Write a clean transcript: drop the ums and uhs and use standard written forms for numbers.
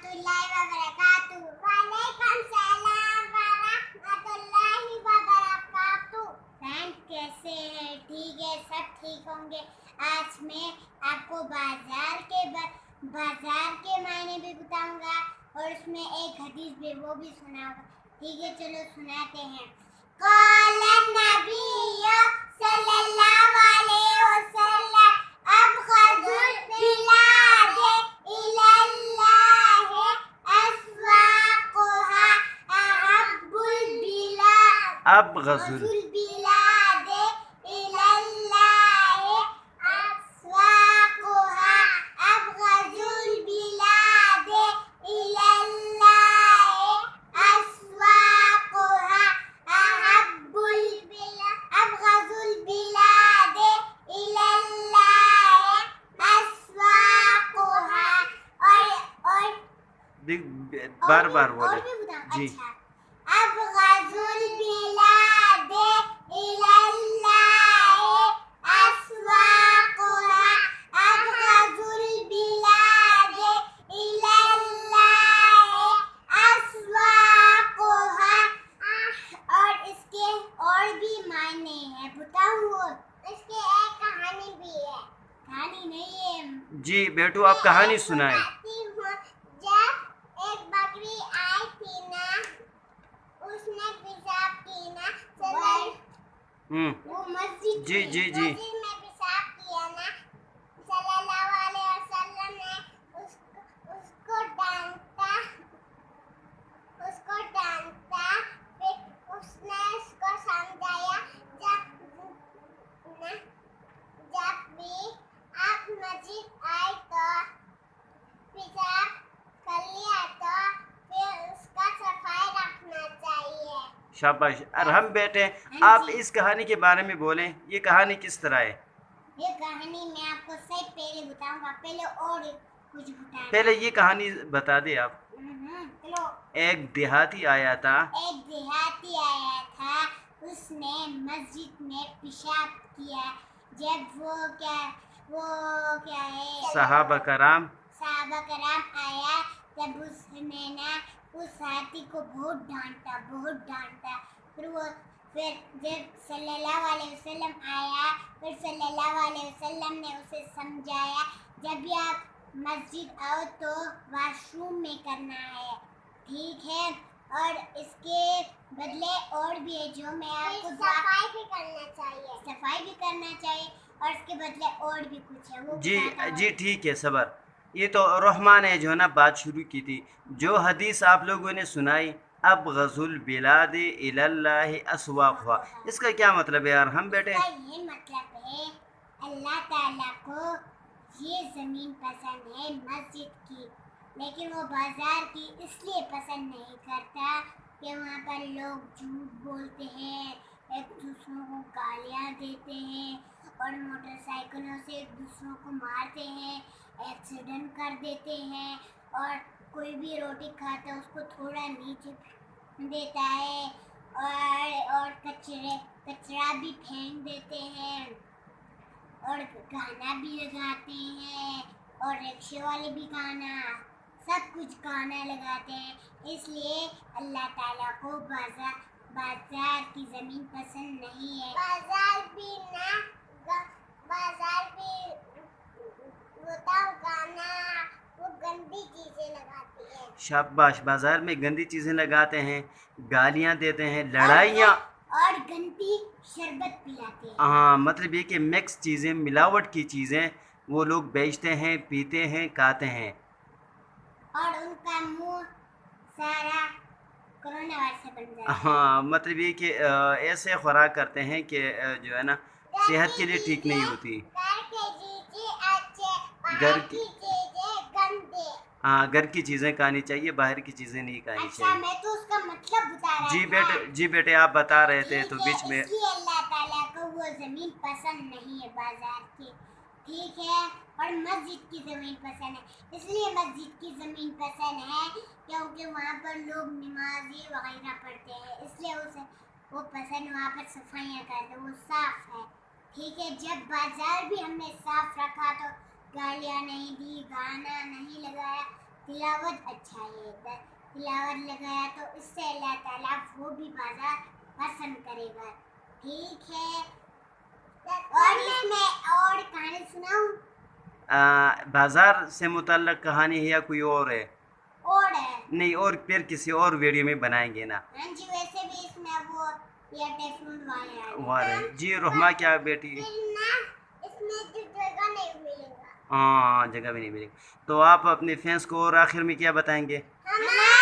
रहमतुल्लाहि व बरकातुहू। वालेकुम सलाम व रहमतुल्लाहि व बरकातुहू। फ्रेंड कैसे हैं? ठीक है, सब ठीक होंगे। आज मैं आपको बाजार के मायने भी बताऊंगा और उसमें एक हदीस भी वो भी सुनाऊंगा। ठीक है, चलो सुनाते हैं। क़ाला नबिय्यु सल्लल्लाहु अलैहि वसल्लम अबग़ज़ुल बिलादि इलल्लाहि अस्वाक़ुहा अहब्बुल अबग़ज़ुल बिलादि इलल्लाहि अस्वाक़ुहा अबग़ज़ुल बिलादि इलल्लाहि अस्वाक़ुहा अबग़ज़ुल बिलादि इलल्लाहि अस्वाक़ुहा। और बार बार बोले भी बताऊं? जी। अच्छा, अबग़ज़ुल बिलादि इलल्लाहि अस्वाक़ुहा अबग़ज़ुल बिलादि इलल्लाहि अस्वाक़ुहा। और इसके और भी मायने हैं, बताऊं? इसके एक कहानी भी है। कहानी नहीं है जी बेटू, आप कहानी सुनाएं। जब एक बकरी आई थी ना, उसने पेशाब की ना, वो मस्जिद जी जी जी में पेशाब किया ना, सल्लल्लाहु अलैहि वसल्लम ने उसको डांटा, फिर उसने उसको समझाया, जब भी आप मस्जिद आए तो पेशाब कर लिया तो फिर उसका सफाई रखना चाहिए। शाबाश। अरहम बेटे, हाँ आप जी। इस कहानी के बारे में बोलें। ये कहानी किस तरह है? ये कहानी मैं आपको सही पहले बताऊंगा, पहले और कुछ बताना। पहले ये कहानी बता दे आप। चलो। एक देहाती आया था, उसने मस्जिद में पेशाब किया। जब वो क्या है, सहाबा कराम आया, तब उसने ना उस हाथी को बहुत डांटा। फिर जब सल्लल्लाहु अलैहि वसल्लम आया, फिर सल्लल्लाहु अलैहि वसल्लम ने उसे समझाया, जब भी आप मस्जिद आओ तो वॉशरूम में करना है, ठीक है? और इसके बदले और भी है जो मैं आपको सफाई भी करना चाहिए और इसके बदले और भी कुछ है, वो जी बताता हूँ। जी ठीक है, सबर। ये तो रहमान है जो ना बात शुरू की थी। जो हदीस आप लोगों ने सुनाई, अबग़ज़ुल बिलादि इलल्लाहि अस्वाक़ुहा, इसका क्या मतलब है यार? हम बेटे इसका ये मतलब है, अल्लाह ताला को ये ज़मीन पसंद है मस्जिद की, लेकिन वो बाजार की इसलिए पसंद नहीं करता कि वहाँ पर लोग झूठ बोलते हैं, एक दूसरों को गालियाँ देते हैं और मोटरसाइकिलों से एक दूसरों को मारते हैं, एक्सीडेंट कर देते हैं, और कोई भी रोटी खाता है उसको थोड़ा नीचे देता है, और कचरा भी फेंक देते हैं, और गाना भी लगाते हैं, और रिक्शे वाले भी सब कुछ गाना लगाते हैं। इसलिए अल्लाह ताला को बाजार की जमीन पसंद नहीं है। बाजार भी गाना वो गंदी चीजें लगाती है। शाबाश। बाजार में गंदी चीज़ें लगाते हैं, गालियाँ देते हैं, लड़ाइयाँ और गंदी शरबत पिलाते हैं। हाँ, मतलब ये कि मिक्स चीज़ें, मिलावट की चीज़ें वो लोग बेचते हैं, पीते हैं, खाते हैं। और उनका मुंह सारा कोरोना वायरस से बन जाता है। हाँ, मतलब ये कि ऐसे खुराक करते हैं कि जो है ना सेहत के लिए ठीक नहीं होती। हाँ, घर की चीज़ें खानी चाहिए, बाहर की चीज़ें नहीं खानी चाहिए। मैं तो उसका मतलब बता रहा जी बेटे आप बता रहे थे तो बीच में। इसलिए अल्लाह ताला को वो ज़मीन पसंद नहीं है बाजार की, ठीक है? और मस्जिद की ज़मीन पसंद है। इसलिए मस्जिद की ज़मीन पसंद है क्योंकि वहाँ पर लोग नमाज़ी वगैरह पढ़ते हैं, इसलिए उसे वो पसंद, वहाँ पर सफाइयाँ करते, वो साफ़ है, ठीक है? जब बाजार भी हमने साफ़ रखा तो गालियाँ नहीं दी, गाना नहीं लगाया, तिलावत अच्छा है, तिलावत लगाया तो इससे अल्लाह ताला वो भी बाजार पसंद करेगा। ठीक है, और इसमें और कहानी सुनाऊं? बाजार से मुतल्लक कहानी है या कोई और है? और है। नहीं, और फिर किसी और वीडियो में बनाएंगे ना। हाँ जी, वैसे भी इसमें वो ये टेफलून वाले वाह जी। रोहमा क्या बेटी? फिर ना इसमें जो जगह नहीं मिलेगा। हाँ, जगह भी नहीं मिलेगी। तो आप अपने फैंस को और आखिर में क्या बताएंगे? हमारा